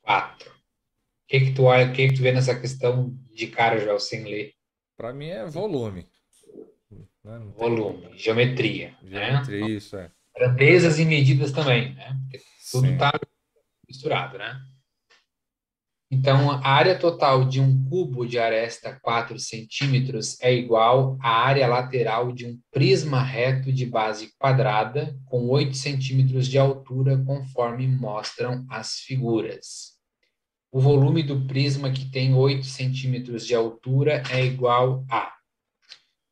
4. O que que tu vê nessa questão de cara, Joel, sem ler? Para mim é volume, né? Não tem Volume, geometria, né? geometria, isso é. Grandezas e medidas também, né? Porque tudo Sim. está misturado, né? Então, a área total de um cubo de aresta 4 centímetros é igual à área lateral de um prisma reto de base quadrada com 8 centímetros de altura, conforme mostram as figuras. O volume do prisma que tem 8 centímetros de altura é igual a.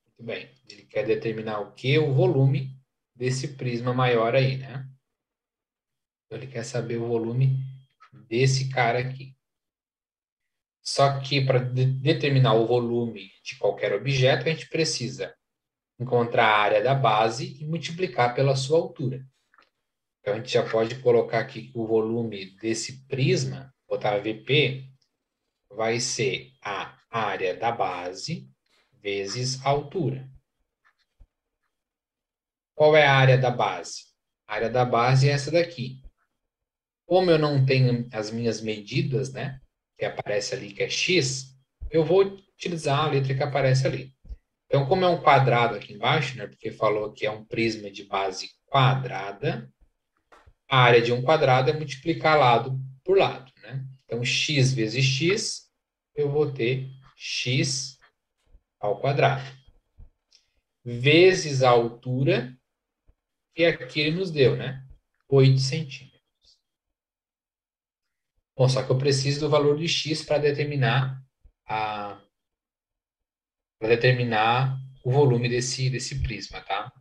Muito bem. Ele quer determinar o que? O volume desse prisma maior aí, né? Então, ele quer saber o volume desse cara aqui. Só que para determinar o volume de qualquer objeto, a gente precisa encontrar a área da base e multiplicar pela sua altura. Então, a gente já pode colocar aqui que o volume desse prisma, botar VP, vai ser a área da base vezes a altura. Qual é a área da base? A área da base é essa daqui. Como eu não tenho as minhas medidas, né, que aparece ali que é x, eu vou utilizar a letra que aparece ali. Então, como é um quadrado aqui embaixo, né, porque falou que é um prisma de base quadrada, a área de um quadrado é multiplicar lado por lado, né? Então, x vezes x, eu vou ter x ao quadrado, vezes a altura, que aqui ele nos deu, né? 8 centímetros. Bom, só que eu preciso do valor de x a para determinar o volume desse prisma, tá?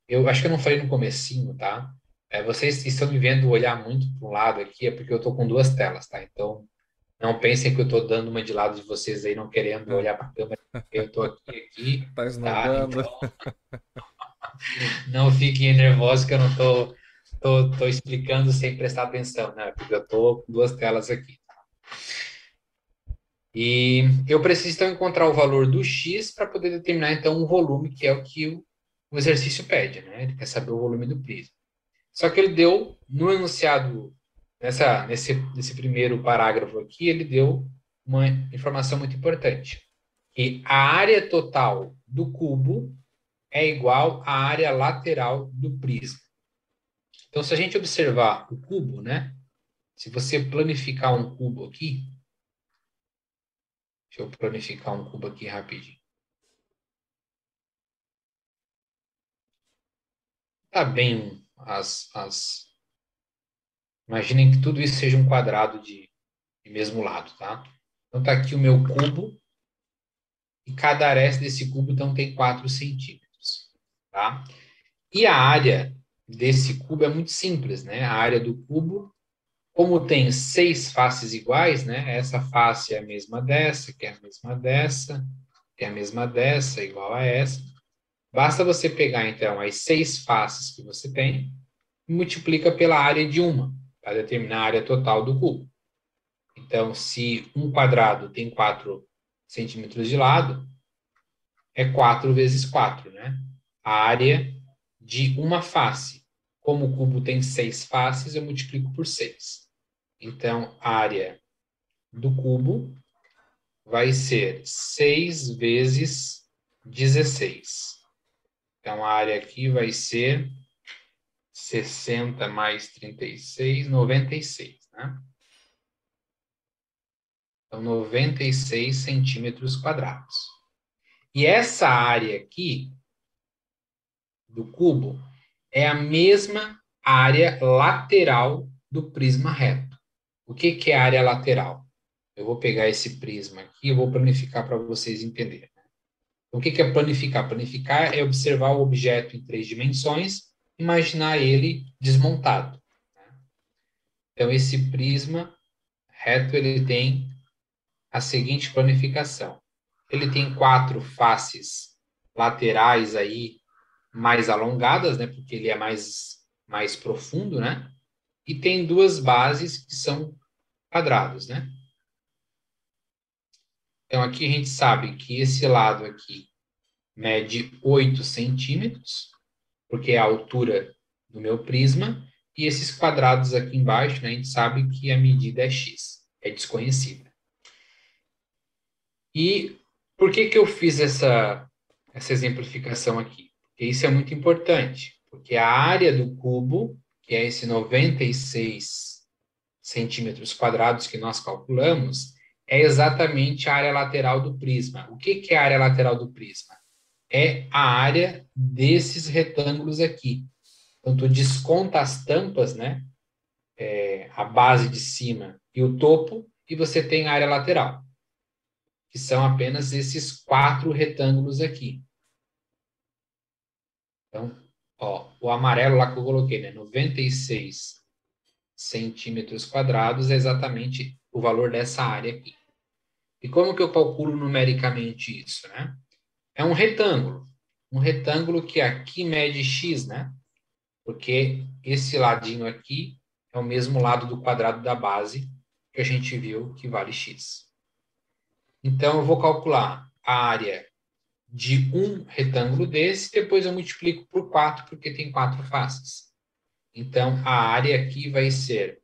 Eu acho que eu não falei no comecinho, tá? Vocês estão me vendo olhar muito para um lado aqui, é porque eu estou com duas telas, tá? Então, não pensem que eu estou dando uma de lado de vocês aí, não querendo Ah, olhar para a câmera. Eu estou aqui, tá tá? esnobando. Então, não fiquem nervosos que eu não tô explicando sem prestar atenção, né? Porque eu estou com duas telas aqui. E eu preciso então encontrar o valor do x para poder determinar então o volume, que é o que o exercício pede, né? Ele quer saber o volume do prisma. Só que ele deu no enunciado, nesse primeiro parágrafo aqui, ele deu uma informação muito importante, que a área total do cubo é igual à área lateral do prisma. Então, se a gente observar o cubo, né? Se você planificar um cubo aqui, deixa eu planificar um cubo aqui rapidinho. Tá bem imaginem que tudo isso seja um quadrado de mesmo lado, tá? Então tá aqui o meu cubo e cada aresta desse cubo então tem 4 centímetros, tá? E a área desse cubo é muito simples, né? A área do cubo, como tem 6 faces iguais, né? Essa face é a mesma dessa, que é a mesma dessa, que é a mesma dessa, igual a essa. Basta você pegar então as 6 faces que você tem e multiplica pela área de uma, para determinar a área total do cubo. Então, se um quadrado tem 4 centímetros de lado, é 4 vezes 4, né? A área de uma face. Como o cubo tem 6 faces, eu multiplico por 6. Então, a área do cubo vai ser 6 vezes 16. Então, a área aqui vai ser 60 mais 36, 96, né? Então, 96 centímetros quadrados. E essa área aqui do cubo é a mesma área lateral do prisma reto. O que que é a área lateral? Eu vou pegar esse prisma aqui e vou planificar para vocês entenderem. O que que é planificar? Planificar é observar o objeto em 3 dimensões, imaginar ele desmontado. Então, esse prisma reto ele tem a seguinte planificação. Ele tem 4 faces laterais aí mais alongadas, né, porque ele é mais profundo, né? E tem duas bases que são quadrados, né? Então aqui a gente sabe que esse lado aqui mede 8 centímetros, porque é a altura do meu prisma, e esses quadrados aqui embaixo, né, a gente sabe que a medida é x. é desconhecida. E por que que eu fiz essa exemplificação aqui? Porque isso é muito importante, porque a área do cubo, que é esse 96 centímetros quadrados que nós calculamos, é exatamente a área lateral do prisma. O que que é a área lateral do prisma? É a área desses retângulos aqui. Então, tu desconta as tampas, né? A base de cima e o topo, e você tem a área lateral, que são apenas esses 4 retângulos aqui. Então, ó, o amarelo lá que eu coloquei, né? 96 centímetros quadrados é exatamente o valor dessa área aqui. E como que eu calculo numericamente isso, né? É um retângulo. Um retângulo que aqui mede x, né? Porque esse ladinho aqui é o mesmo lado do quadrado da base que a gente viu que vale x. Então, eu vou calcular a área de um retângulo desse, depois eu multiplico por 4, porque tem 4 faces. Então, a área aqui vai ser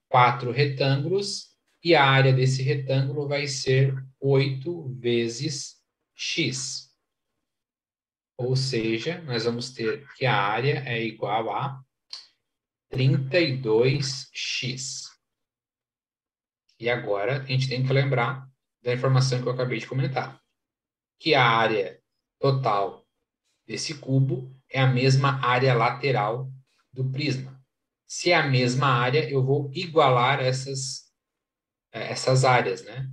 4 retângulos, e a área desse retângulo vai ser 8 vezes x. Ou seja, nós vamos ter que a área é igual a 32x. E agora a gente tem que lembrar da informação que eu acabei de comentar, que a área total desse cubo é a mesma área lateral do prisma. Se é a mesma área, eu vou igualar essas áreas, né?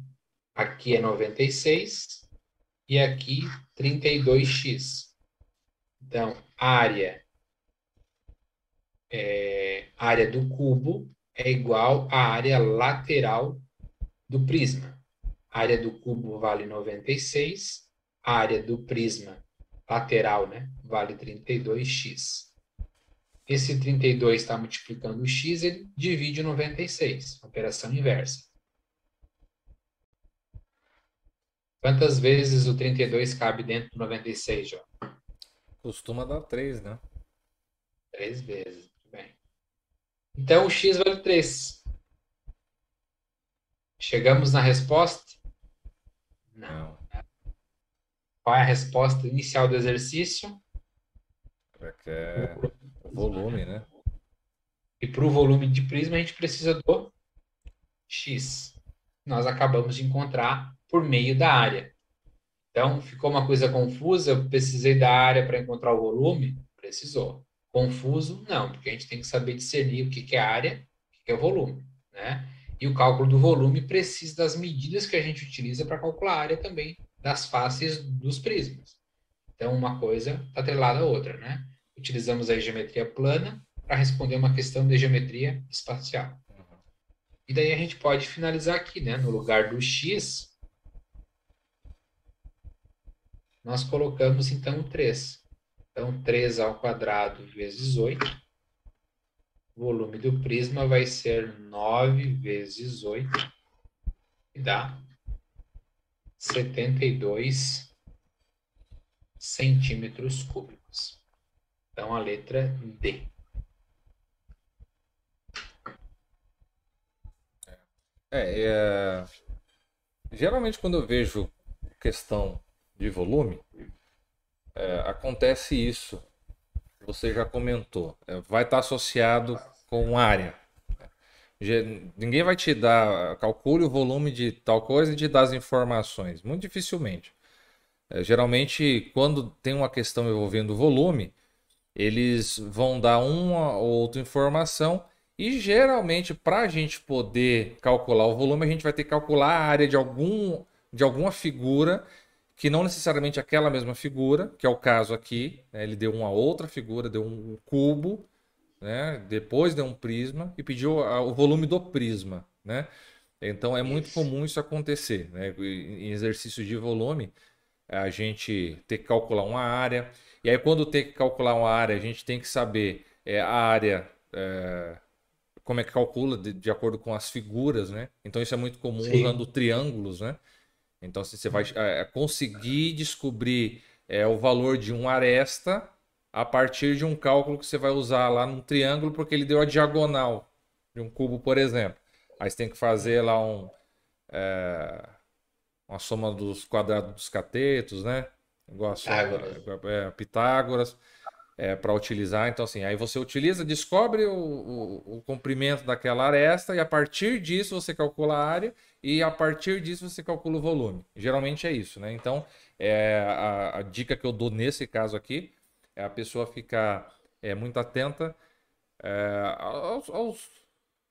Aqui é 96 e aqui 32x. Então, área do cubo é igual à área lateral do prisma. A área do cubo vale 96, a área do prisma lateral, né, vale 32x. Esse 32 está multiplicando o x, ele divide 96, operação inversa. Quantas vezes o 32 cabe dentro do 96, João? Costuma dar 3, né? 3 vezes. Muito bem. Então, o x vale 3. Chegamos na resposta? Não. Não. Qual é a resposta inicial do exercício? É que é o volume, né? E para o volume de prisma, a gente precisa do x. Nós acabamos de encontrar por meio da área. Então, ficou uma coisa confusa? Eu precisei da área para encontrar o volume? Precisou. Confuso? Não, porque a gente tem que saber discernir o que que é área, o que que é volume, né? E o cálculo do volume precisa das medidas que a gente utiliza para calcular a área também das faces dos prismas. Então, uma coisa está atrelada à outra, né? Utilizamos a geometria plana para responder uma questão de geometria espacial. E daí a gente pode finalizar aqui, né? No lugar do x, nós colocamos então 3. Então, 3 ao quadrado vezes 8. O volume do prisma vai ser 9 vezes 8, que dá 72 centímetros cúbicos. Então, a letra D. É, geralmente quando eu vejo questão de volume, acontece isso. Você já comentou. Vai estar associado com área. Ninguém vai te dar, calcule o volume de tal coisa e te dar as informações. Muito dificilmente. Geralmente, quando tem uma questão envolvendo volume, eles vão dar uma ou outra informação e geralmente para a gente poder calcular o volume, a gente vai ter que calcular a área de alguma figura que não necessariamente aquela mesma figura, que é o caso aqui, né? Ele deu uma outra figura, deu um cubo, né? Depois deu um prisma e pediu o volume do prisma, né? Então é muito Isso. comum isso acontecer, né? Em exercícios de volume, a gente ter que calcular uma área. E aí, quando tem que calcular uma área, a gente tem que saber a área, como é que calcula de acordo com as figuras, né? Então, isso é muito comum usando Sim. triângulos, né? Então, se você vai conseguir descobrir o valor de uma aresta a partir de um cálculo que você vai usar lá num triângulo, porque ele deu a diagonal de um cubo, por exemplo. Aí você tem que fazer lá uma soma dos quadrados dos catetos, né? Igual a soma, Pitágoras. Pitágoras, para utilizar. Então, assim, aí você utiliza, descobre o comprimento daquela aresta e a partir disso você calcula a área e a partir disso você calcula o volume. Geralmente é isso, né? Então, a dica que eu dou nesse caso aqui é a pessoa ficar muito atenta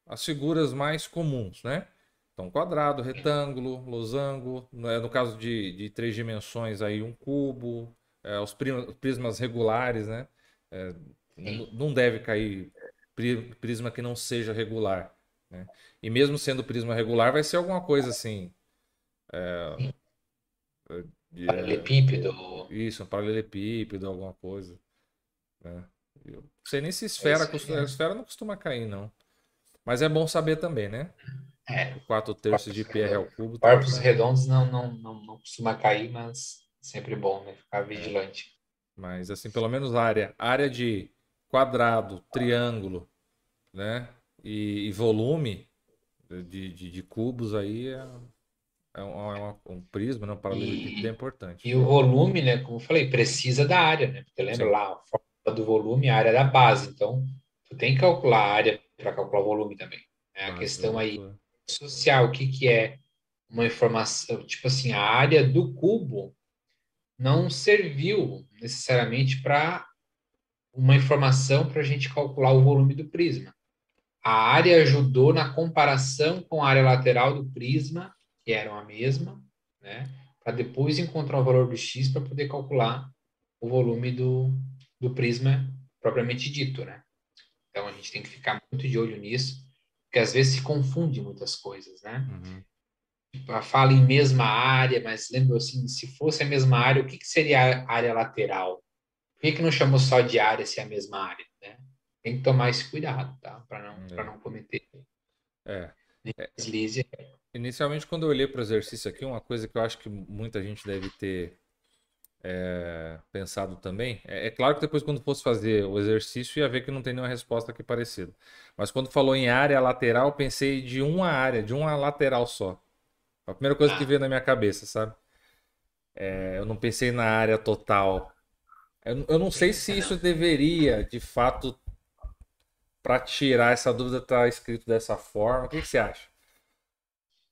às figuras mais comuns, né? Então, quadrado, retângulo, losango, né? No caso de três dimensões, aí um cubo, os prismas regulares, né? É, Sim. não deve cair prisma que não seja regular, né? E mesmo sendo prisma regular, vai ser alguma coisa assim, Sim. de, Paralelepípedo. isso, um paralelepípedo, alguma coisa, né? Eu não sei nem se É isso aí. esfera não costuma cair, não. Mas é bom saber também, né? É. O 4 terços Corpos de PR ao redondos. cubo tem que Corpos saber. redondos não costuma cair, mas sempre bom, né? Ficar É. vigilante. Mas assim, pelo menos área de quadrado, triângulo, né? E volume de cubos aí um prisma, né? Um paralelepípedo é E, importante. e o volume, né? Como eu falei, precisa da área, né? Porque lembra Sim, lá, a fórmula do volume, a área da base. Então, tu tem que calcular a área para calcular o volume também. É a base questão vezes aí altura. social, o que que é uma informação, tipo assim, a área do cubo não serviu necessariamente para uma informação para a gente calcular o volume do prisma. A área ajudou na comparação com a área lateral do prisma, que eram a mesma, né? Para depois encontrar o valor do x para poder calcular o volume do prisma propriamente dito, né? Então a gente tem que ficar muito de olho nisso, porque às vezes se confunde muitas coisas, né? Uhum. Fala em mesma área, mas lembra assim, se fosse a mesma área, o que que seria a área lateral? Por que que não chamou só de área se é a mesma área, né? Tem que tomar esse cuidado, tá? Para É. não cometer É. É, deslize. inicialmente, quando eu olhei para o exercício aqui, uma coisa que eu acho que muita gente deve ter pensado também. É claro que depois, quando fosse fazer o exercício, ia ver que não tem nenhuma resposta aqui parecida. Mas quando falou em área lateral, eu pensei de uma área, de uma lateral só. A primeira coisa que Ah, veio na minha cabeça, sabe? Eu não pensei na área total. Eu não sei se isso deveria, de fato, para tirar essa dúvida, estar escrito dessa forma. O que que você acha?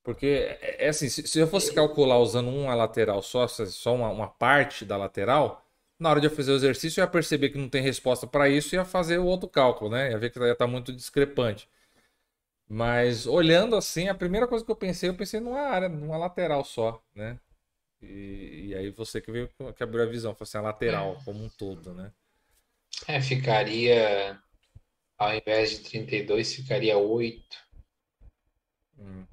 Porque é assim, se eu fosse calcular usando uma lateral só uma parte da lateral, na hora de eu fazer o exercício, eu ia perceber que não tem resposta para isso e ia fazer o outro cálculo, né? Ia ver que ia estar muito discrepante. Mas olhando assim, a primeira coisa que eu pensei numa área, numa lateral só, né? E aí você que veio que abriu a visão, falou assim, a lateral como um todo, né? ficaria, ao invés de 32 ficaria 8, Hum.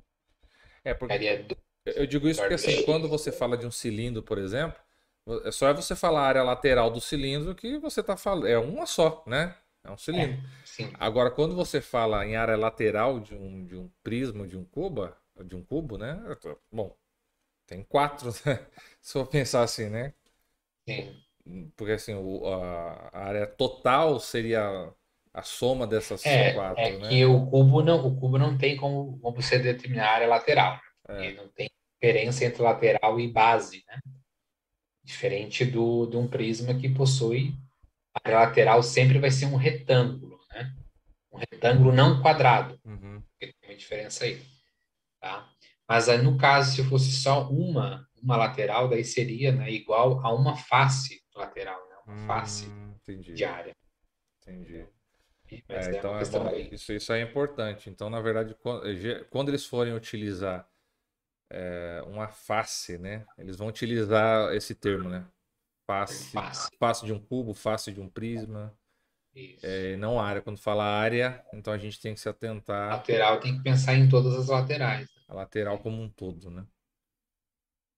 É porque ficaria 2 eu digo no isso lugar porque do assim, quando X. você fala de um cilindro, por exemplo, é você falar a área lateral do cilindro que você está falando. É uma só, né? É um cilindro. Sim, Agora, quando você fala em área lateral de um prisma, de um cubo, né? Bom, tem quatro, né? Se eu pensar assim, né? sim. Porque assim, a área total seria a soma dessas É quatro, que né? o cubo não tem como você determinar a área lateral, né? É. Porque não tem diferença entre lateral e base, né? Diferente de um prisma que possui a área lateral sempre vai ser um retângulo, né? Um retângulo não quadrado, Uhum. porque tem uma diferença aí, tá? Mas aí, no caso, se fosse só uma lateral, daí seria, né, igual a uma face lateral, né? Uma face Entendi, de área. entendi. Mas é Então, uma questão aí. isso aí é importante. Então, na verdade, quando eles forem utilizar uma face, né? Eles vão utilizar esse termo, né? Face, Face. face de um cubo, face de um prisma, Isso. não área. Quando fala área, então a gente tem que se atentar Lateral tem que pensar em todas as laterais. à lateral como um todo, né?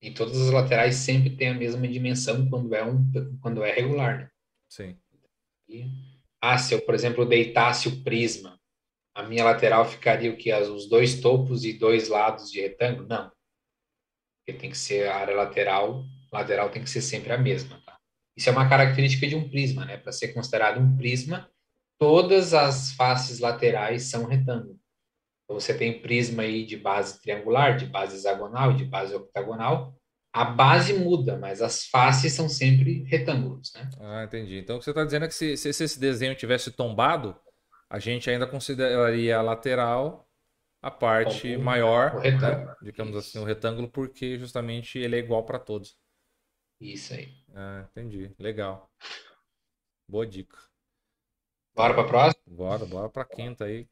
E todas as laterais sempre têm a mesma dimensão quando é regular, né? Sim. E, se eu, por exemplo, deitasse o prisma, a minha lateral ficaria o quê? Os dois topos e dois lados de retângulo? Não, porque tem que ser a área lateral tem que ser sempre a mesma, tá? Isso é uma característica de um prisma, né? Para ser considerado um prisma, todas as faces laterais são retângulo. Então, você tem prisma aí de base triangular, de base hexagonal, de base octagonal. A base muda, mas as faces são sempre retângulos, né? Ah, entendi. Então o que você está dizendo é que se esse desenho tivesse tombado, a gente ainda consideraria a lateral a parte Como o maior, né? retângulo. Digamos assim, o Isso, retângulo, porque justamente ele é igual para todos. isso aí. Ah, entendi. Legal. Boa dica. Bora Tá. para a próxima? Bora para quinta aí.